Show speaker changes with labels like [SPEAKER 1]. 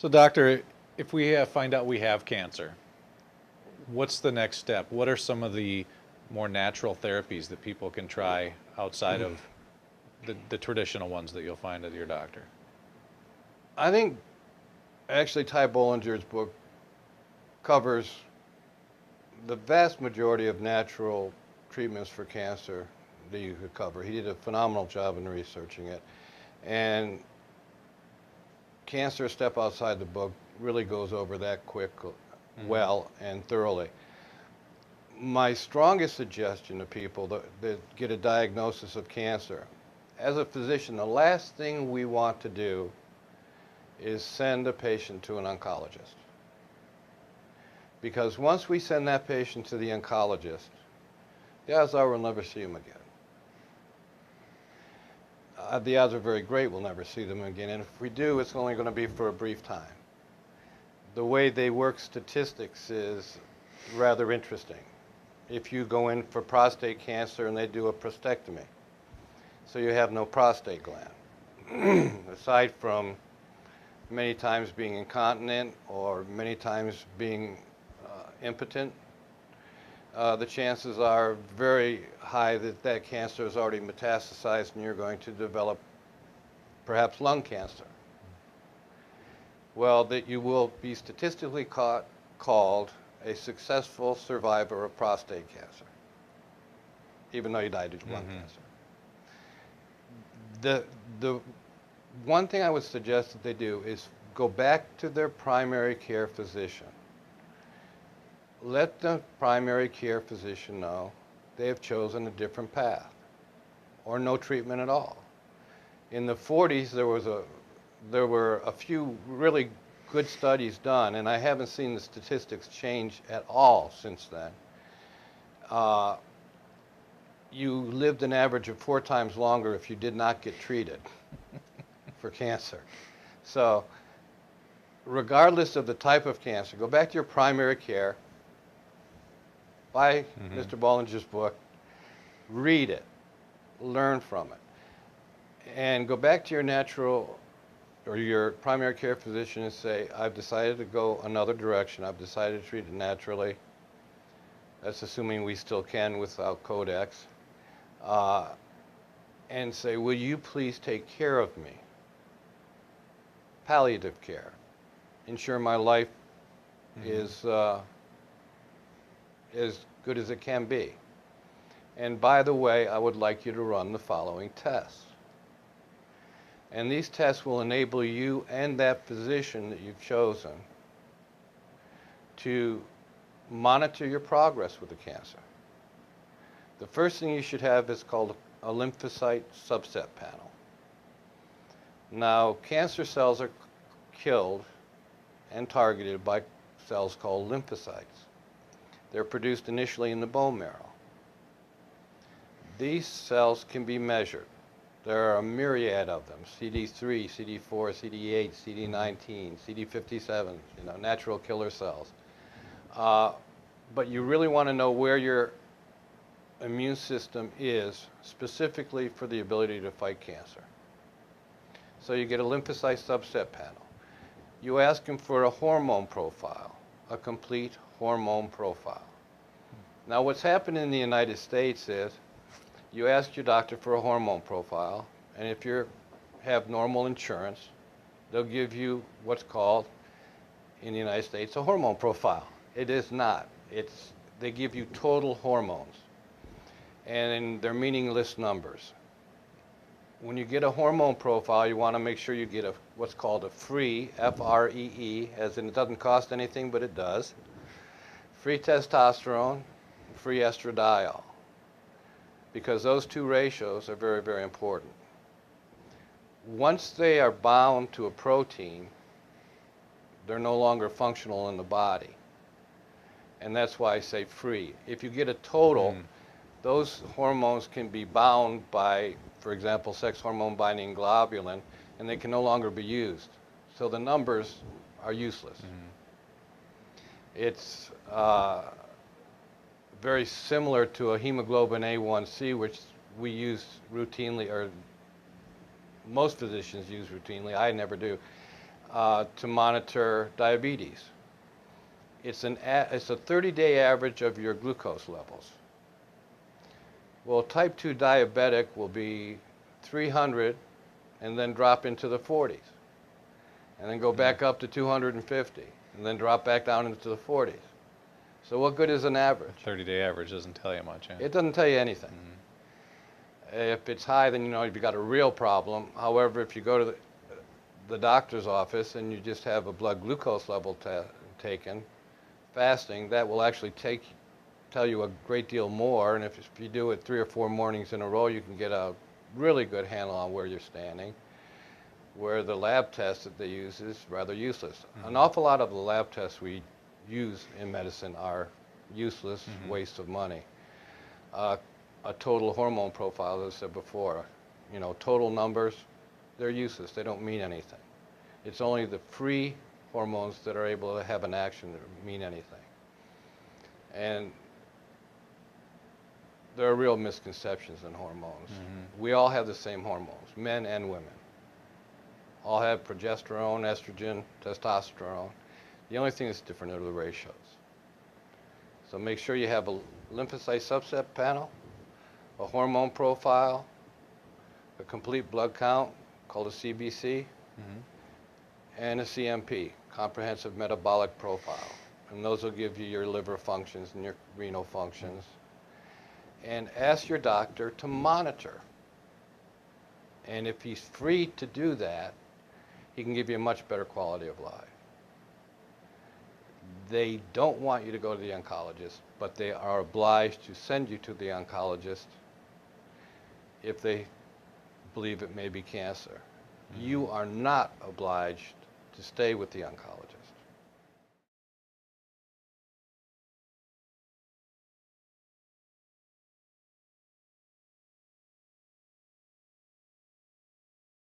[SPEAKER 1] So, doctor, if we find out we have cancer, what's the next step? What are some of the more natural therapies that people can try outside of the traditional ones that you'll find at your doctor?
[SPEAKER 2] I think actually Ty Bollinger's book covers the vast majority of natural treatments for cancer that you could cover. He did a phenomenal job in researching it. And Cancer Step Outside the book really goes over that well and thoroughly. My strongest suggestion to people that get a diagnosis of cancer, as a physician, the last thing we want to do is send a patient to an oncologist. Because once we send that patient to the oncologist, the odds are we'll never see him again. The odds are very great we'll never see them again, and if we do, it's only going to be for a brief time. The way they work statistics is rather interesting. If you go in for prostate cancer and they do a prostatectomy, so you have no prostate gland, aside from many times being incontinent or many times being impotent, the chances are very high that that cancer has already metastasized and you're going to develop perhaps lung cancer. Well, that you will be statistically called a successful survivor of prostate cancer, even though you died of lung cancer. The one thing I would suggest that they do is go back to their primary care physician. Let the primary care physician know they have chosen a different path or no treatment at all. In the 40s, there were a few really good studies done, and I haven't seen the statistics change at all since then. You lived an average of 4 times longer if you did not get treated for cancer. So regardless of the type of cancer, go back to your primary care, buy Mr. Bollinger's book, read it, learn from it, and go back to your natural or your primary care physician and say, I've decided to go another direction. I've decided to treat it naturally. That's assuming we still can without Codex. And say, will you please take care of me? Palliative care. Ensure my life is as good as it can be. And by the way, I would like you to run the following tests. And these tests will enable you and that physician that you've chosen to monitor your progress with the cancer. The first thing you should have is called a lymphocyte subset panel. Now, cancer cells are killed and targeted by cells called lymphocytes. They're produced initially in the bone marrow. These cells can be measured. There are a myriad of them: CD3, CD4, CD8, CD19, CD57, natural killer cells. But you really want to know where your immune system is specifically for the ability to fight cancer. So you get a lymphocyte subset panel. You ask him for a hormone profile, a complete hormone profile. Now what's happened in the United States is you ask your doctor for a hormone profile, and if you have normal insurance, they'll give you what's called, in the United States, a hormone profile. It is not. They give you total hormones, and they're meaningless numbers. When you get a hormone profile, you want to make sure you get what's called a free, F-R-E-E, as in it doesn't cost anything, but it does, free testosterone, free estradiol, because those two ratios are very, very important. Once they are bound to a protein, they're no longer functional in the body. And that's why I say free. If you get a total, those hormones can be bound by, for example, sex hormone binding globulin, and they can no longer be used. So the numbers are useless. It's very similar to a hemoglobin A1C, which we use routinely, or most physicians use routinely. I never do. to monitor diabetes. It's a 30-day average of your glucose levels. Well, type 2 diabetic will be 300 and then drop into the 40s, and then go back up to 250, and then drop back down into the 40s. So what good is an average?
[SPEAKER 1] 30-day average doesn't tell you much.
[SPEAKER 2] It doesn't tell you anything. If it's high, then you know you've got a real problem. However, if you go to the doctor's office and you just have a blood glucose level taken, fasting, that will actually tell you a great deal more. And if you do it 3 or 4 mornings in a row, you can get a really good handle on where you're standing, where the lab test that they use is rather useless. An awful lot of the lab tests we use in medicine are useless, waste of money. A total hormone profile, as I said before, you know, total numbers, they're useless. They don't mean anything. It's only the free hormones that are able to have an action that mean anything. And there are real misconceptions in hormones. We all have the same hormones, men and women. All have progesterone, estrogen, testosterone. The only thing that's different are the ratios. So make sure you have a lymphocyte subset panel, a hormone profile, a complete blood count called a CBC, and a CMP, comprehensive metabolic profile. And those will give you your liver functions and your renal functions. And ask your doctor to monitor. And if he's free to do that, he can give you a much better quality of life. They don't want you to go to the oncologist, but they are obliged to send you to the oncologist if they believe it may be cancer. You are not obliged to stay with the oncologist.